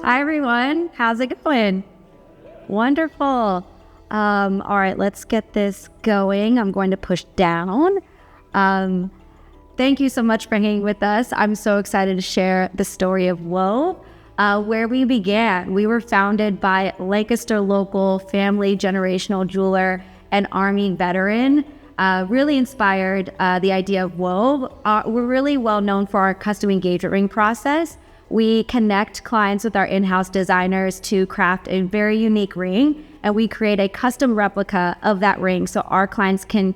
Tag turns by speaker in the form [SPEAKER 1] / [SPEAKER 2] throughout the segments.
[SPEAKER 1] Hi, everyone. How's it going? Wonderful. All right, let's get this going. I'm going to push down. Thank you so much for hanging with us. I'm so excited to share the story of Wove, where we began. We were founded by Lancaster local family generational jeweler and Army veteran. Really inspired the idea of Wove. We're really well known for our custom engagement ring process. We connect clients with our in-house designers to craft a very unique ring, and we create a custom replica of that ring so our clients can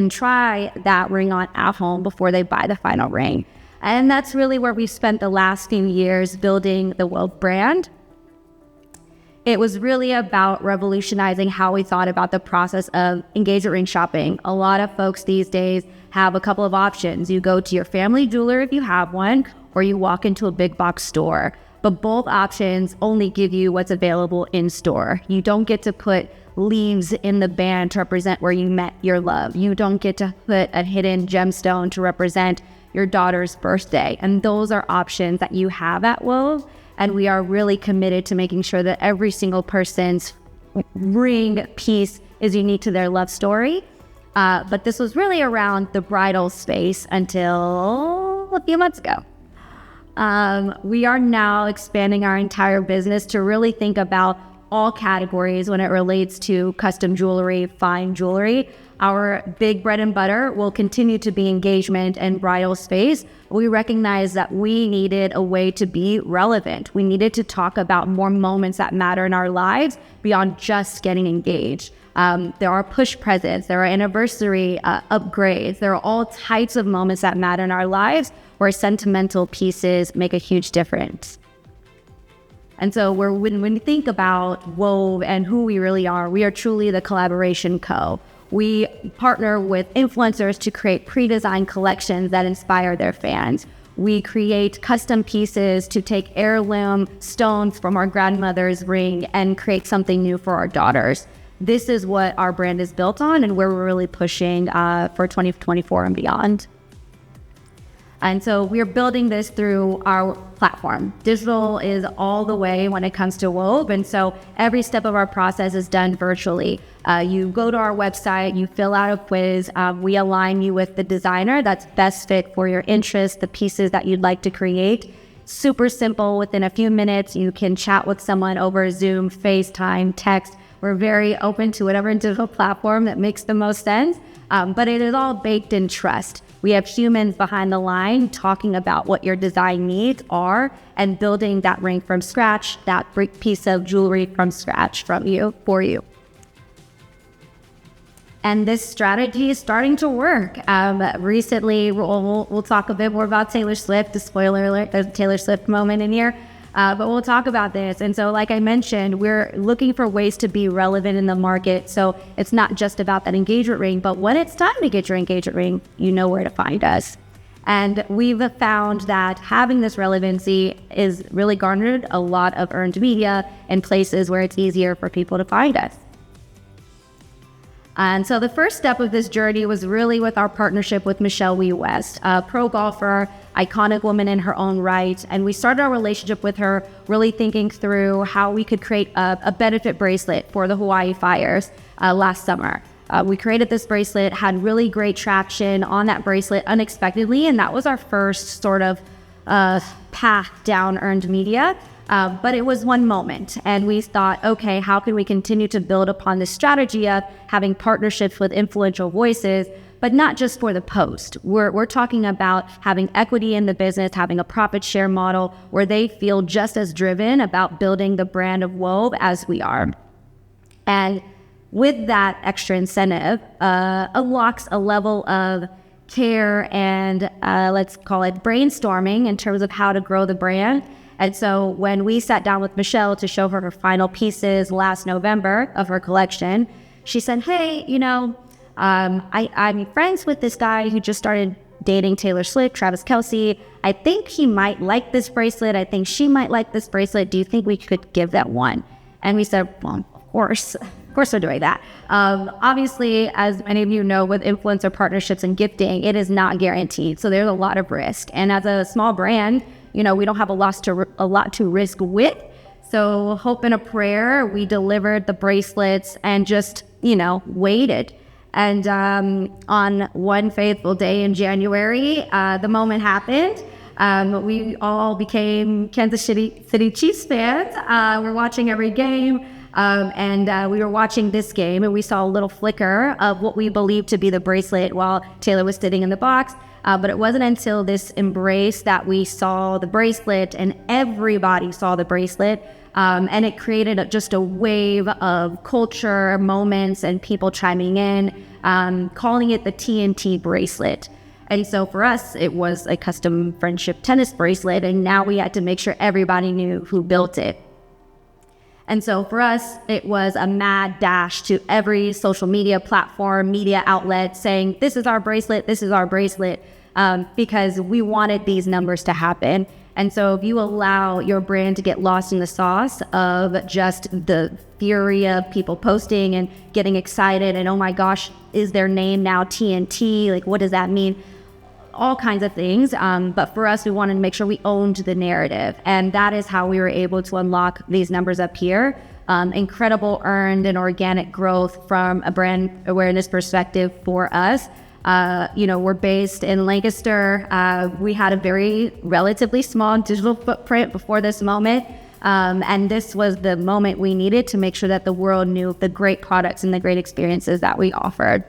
[SPEAKER 1] try that ring on at home before they buy the final ring. And that's really where we've spent the last few years building the Wove brand. It was really about revolutionizing how we thought about the process of engagement ring shopping. A lot of folks these days have a couple of options. You go to your family jeweler if you have one, or you walk into a big box store. But both options only give you what's available in store. You don't get to put leaves in the band to represent where you met your love. You don't get to put a hidden gemstone to represent your daughter's birthday. And those are options that you have at Wove. And we are really committed to making sure that every single person's ring piece is unique to their love story. But this was really around the bridal space until a few months ago. We are now expanding our entire business to really think about all categories when it relates to custom jewelry, fine jewelry. Our big bread and butter will continue to be engagement and bridal space. We recognize that we needed a way to be relevant. We needed to talk about more moments that matter in our lives beyond just getting engaged. There are push presents, there are anniversary upgrades, there are all types of moments that matter in our lives where sentimental pieces make a huge difference. And so when we think about Wove and who we really are, we are truly the collaboration co. We partner with influencers to create pre-designed collections that inspire their fans. We create custom pieces to take heirloom stones from our grandmother's ring and create something new for our daughters. This is what our brand is built on and where we're really pushing for 2024 and beyond. And so we're building this through our platform. Digital is all the way when it comes to Wove. And so every step of our process is done virtually. You go to our website, you fill out a quiz. We align you with the designer that's best fit for your interests, the pieces that you'd like to create. Super simple. Within a few minutes, you can chat with someone over Zoom, FaceTime, text. We're very open to whatever digital platform that makes the most sense. But it is all baked in trust. We have humans behind the line talking about what your design needs are and building that ring from scratch, that piece of jewelry from scratch for you. And this strategy is starting to work. Recently, we'll talk a bit more about Taylor Swift. The spoiler alert, there's a Taylor Swift moment in here. But we'll talk about this. And so like I mentioned, we're looking for ways to be relevant in the market. So it's not just about that engagement ring, but when it's time to get your engagement ring, you know where to find us. And we've found that having this relevancy is really garnered a lot of earned media in places where it's easier for people to find us. And so the first step of this journey was really with our partnership with Michelle Wie West, a pro golfer, iconic woman in her own right. And we started our relationship with her really thinking through how we could create a benefit bracelet for the Hawaii fires last summer. We created this bracelet, had really great traction on that bracelet unexpectedly. And that was our first sort of path down earned media. But it was one moment, and we thought, okay, how can we continue to build upon this strategy of having partnerships with influential voices, but not just for the post. We're talking about having equity in the business, having a profit share model where they feel just as driven about building the brand of Wove as we are. And with that extra incentive, unlocks a level of care and let's call it brainstorming in terms of how to grow the brand. And so when we sat down with Michelle to show her final pieces last November of her collection, she said, hey, I'm friends with this guy who just started dating Taylor Swift, Travis Kelce. I think he might like this bracelet. I think she might like this bracelet. Do you think we could give that one? And we said, well, of course we're doing that. Obviously, as many of you know, with influencer partnerships and gifting, it is not guaranteed. So there's a lot of risk. And as a small brand, we don't have a lot to risk with. So hope and a prayer, we delivered the bracelets and just, waited. And on one faithful day in January, the moment happened. We all became Kansas City Chiefs fans. We're watching every game. And we were watching this game, and we saw a little flicker of what we believed to be the bracelet while Taylor was sitting in the box. But it wasn't until this embrace that we saw the bracelet, and everybody saw the bracelet. And it created just a wave of culture, moments, and people chiming in, calling it the TNT bracelet. And so for us, it was a custom friendship tennis bracelet, and now we had to make sure everybody knew who built it. And so for us, it was a mad dash to every social media platform, media outlet saying, this is our bracelet, because we wanted these numbers to happen. And so if you allow your brand to get lost in the sauce of just the fury of people posting and getting excited and, oh my gosh, is their name now TNT? Like, what does that mean? All kinds of things. But for us, we wanted to make sure we owned the narrative. And that is how we were able to unlock these numbers up here. Incredible earned and organic growth from a brand awareness perspective for us. We're based in Lancaster. We had a very relatively small digital footprint before this moment. And this was the moment we needed to make sure that the world knew the great products and the great experiences that we offered.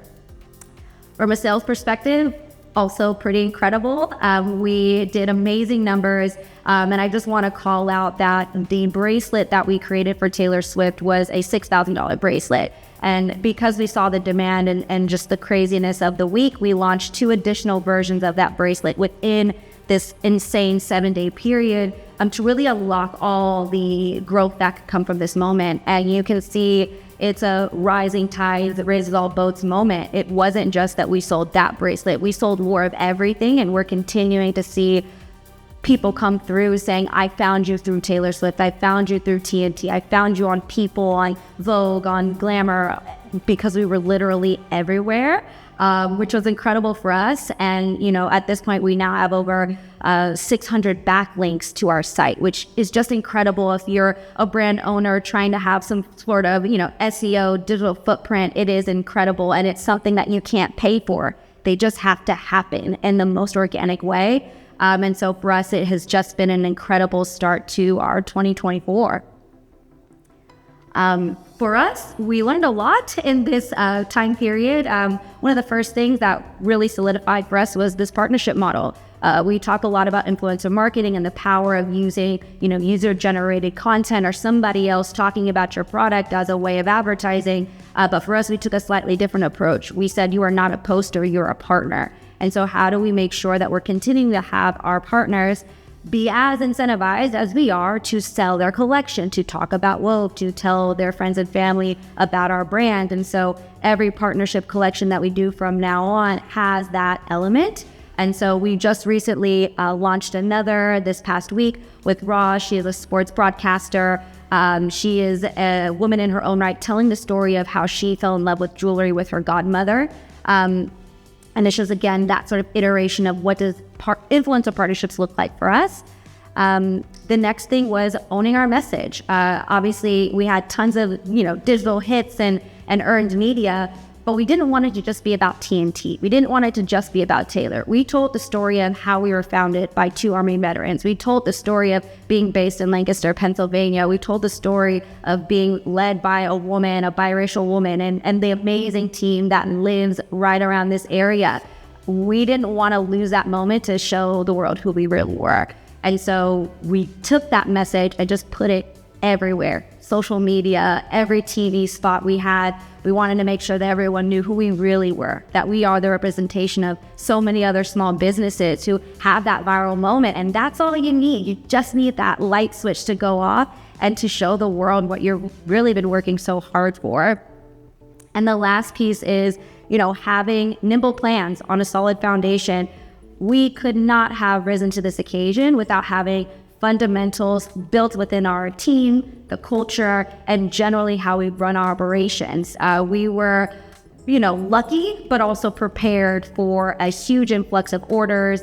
[SPEAKER 1] From a sales perspective, also pretty incredible. We did amazing numbers. And I just want to call out that the bracelet that we created for Taylor Swift was a $6,000 bracelet. And because we saw the demand and just the craziness of the week, we launched 2 additional versions of that bracelet within this insane 7-day period to really unlock all the growth that could come from this moment. And you can see it's a rising tide that raises all boats moment. It wasn't just that we sold that bracelet. We sold more of everything, and we're continuing to see people come through saying, I found you through Taylor Swift. I found you through TNT. I found you on People, on Vogue, on Glamour, because we were literally everywhere, which was incredible for us. And, at this point, we now have over 600 backlinks to our site, which is just incredible. If you're a brand owner trying to have some sort of, SEO, digital footprint, it is incredible. And it's something that you can't pay for. They just have to happen in the most organic way. And so for us, it has just been an incredible start to our 2024. For us, we learned a lot in this time period. One of the first things that really solidified for us was this partnership model. We talk a lot about influencer marketing and the power of using, user-generated content or somebody else talking about your product as a way of advertising. But for us, we took a slightly different approach. We said, you are not a poster, you're a partner. And so how do we make sure that we're continuing to have our partners be as incentivized as we are to sell their collection, to talk about Wove, to tell their friends and family about our brand? And so every partnership collection that we do from now on has that element. And so we just recently launched another this past week with Raw. She is a sports broadcaster. She is a woman in her own right, telling the story of how she fell in love with jewelry with her godmother. And this is, again, that sort of iteration of what does influencer partnerships look like for us. The next thing was owning our message. Obviously, we had tons of digital hits and earned media, but we didn't want it to just be about TNT. We didn't want it to just be about Taylor. We told the story of how we were founded by 2 Army veterans. We told the story of being based in Lancaster, Pennsylvania. We told the story of being led by a woman, a biracial woman, and the amazing team that lives right around this area. We didn't want to lose that moment to show the world who we really were. And so we took that message and just put it everywhere. Social media, every TV spot we had. We wanted to make sure that everyone knew who we really were, that we are the representation of so many other small businesses who have that viral moment. And that's all you need. You just need that light switch to go off and to show the world what you've really been working so hard for. And the last piece is, having nimble plans on a solid foundation. We could not have risen to this occasion without having fundamentals built within our team, the culture, and generally how we run our operations. We were, lucky, but also prepared for a huge influx of orders,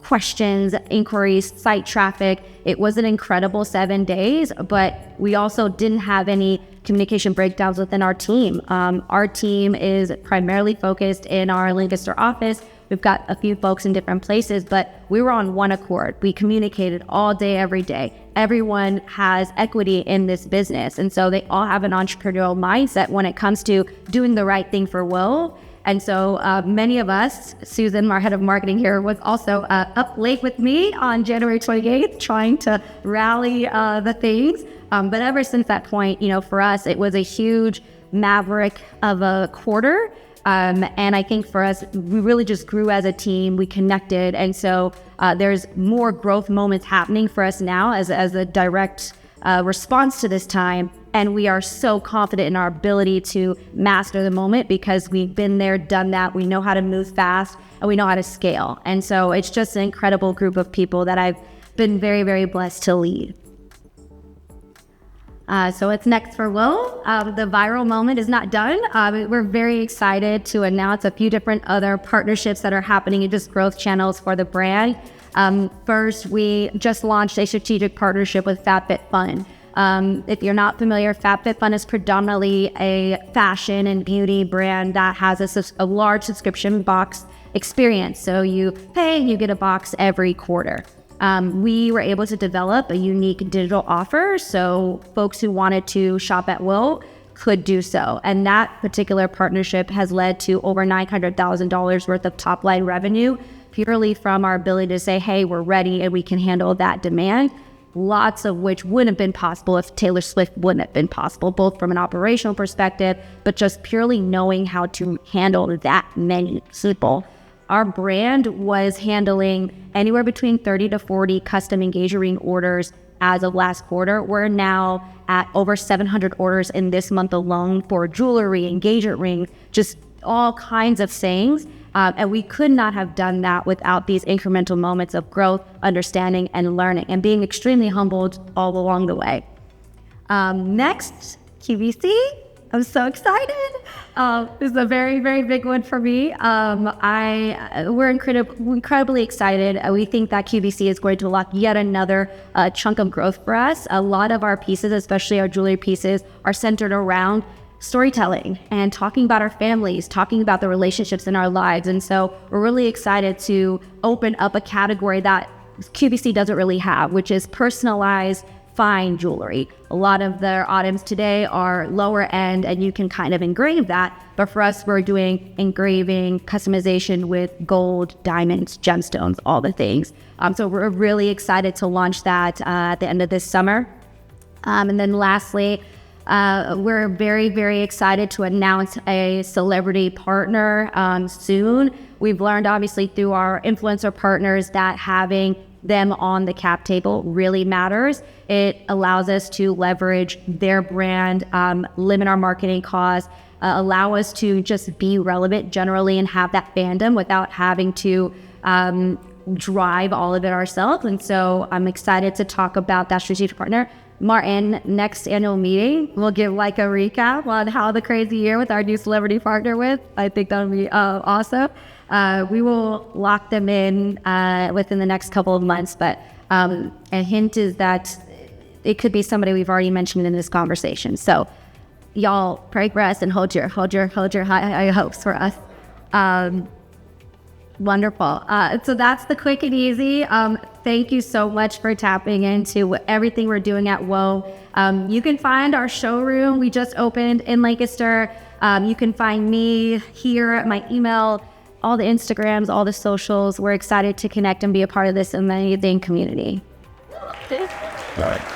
[SPEAKER 1] questions, inquiries, site traffic. It was an incredible 7 days, but we also didn't have any communication breakdowns within our team. Our team is primarily focused in our Lancaster office. We've got a few folks in different places, but we were on one accord. We communicated all day, every day. Everyone has equity in this business. And so they all have an entrepreneurial mindset when it comes to doing the right thing for Wove. And so many of us, Susan, our head of marketing here, was also up late with me on January 28th, trying to rally the things. But ever since that point, for us, it was a huge maverick of a quarter. And I think for us, we really just grew as a team. We connected. And so there's more growth moments happening for us now as a direct response to this time. And we are so confident in our ability to master the moment because we've been there, done that. We know how to move fast and we know how to scale. And so it's just an incredible group of people that I've been very, very blessed to lead. So what's next for Wove? The viral moment is not done. We're very excited to announce a few different other partnerships that are happening in just growth channels for the brand. First, we just launched a strategic partnership with FabFitFun. If you're not familiar, FabFitFun is predominantly a fashion and beauty brand that has a large subscription box experience. So you pay, you get a box every quarter. We were able to develop a unique digital offer so folks who wanted to shop at Wove could do so. And that particular partnership has led to over $900,000 worth of top line revenue, purely from our ability to say, hey, we're ready and we can handle that demand. Lots of which wouldn't have been possible if Taylor Swift wouldn't have been possible, both from an operational perspective, but just purely knowing how to handle that many people. Our brand was handling anywhere between 30 to 40 custom engagement ring orders as of last quarter. We're now at over 700 orders in this month alone for jewelry, engagement rings, just all kinds of things. And we could not have done that without these incremental moments of growth, understanding, and learning, and being extremely humbled all along the way. Next, QVC. I'm so excited. This is a very, very big one for me. We're incredibly excited. We think that QVC is going to unlock yet another chunk of growth for us. A lot of our pieces, especially our jewelry pieces, are centered around storytelling and talking about our families, talking about the relationships in our lives. And so we're really excited to open up a category that QVC doesn't really have, which is personalized fine jewelry. A lot of their items today are lower end and you can kind of engrave that. But for us, we're doing engraving, customization with gold, diamonds, gemstones, all the things. So we're really excited to launch that at the end of this summer. And then lastly, we're very, very excited to announce a celebrity partner soon. We've learned obviously through our influencer partners that having them on the cap table really matters. It allows us to leverage their brand, limit our marketing costs, allow us to just be relevant generally and have that fandom without having to drive all of it ourselves. And so I'm excited to talk about that strategic partner. Martin, next annual meeting, we'll give like a recap on how the crazy year with our new celebrity partner with. I think that would be awesome. We will lock them in within the next couple of months, but a hint is that it could be somebody we've already mentioned in this conversation. So y'all progress and hold your high hopes for us. Wonderful. So that's the quick and easy. Thank you so much for tapping into everything we're doing at Wove. You can find our showroom. We just opened in Lancaster. You can find me here, my email, all the Instagrams, all the socials. We're excited to connect and be a part of this amazing community.
[SPEAKER 2] All right.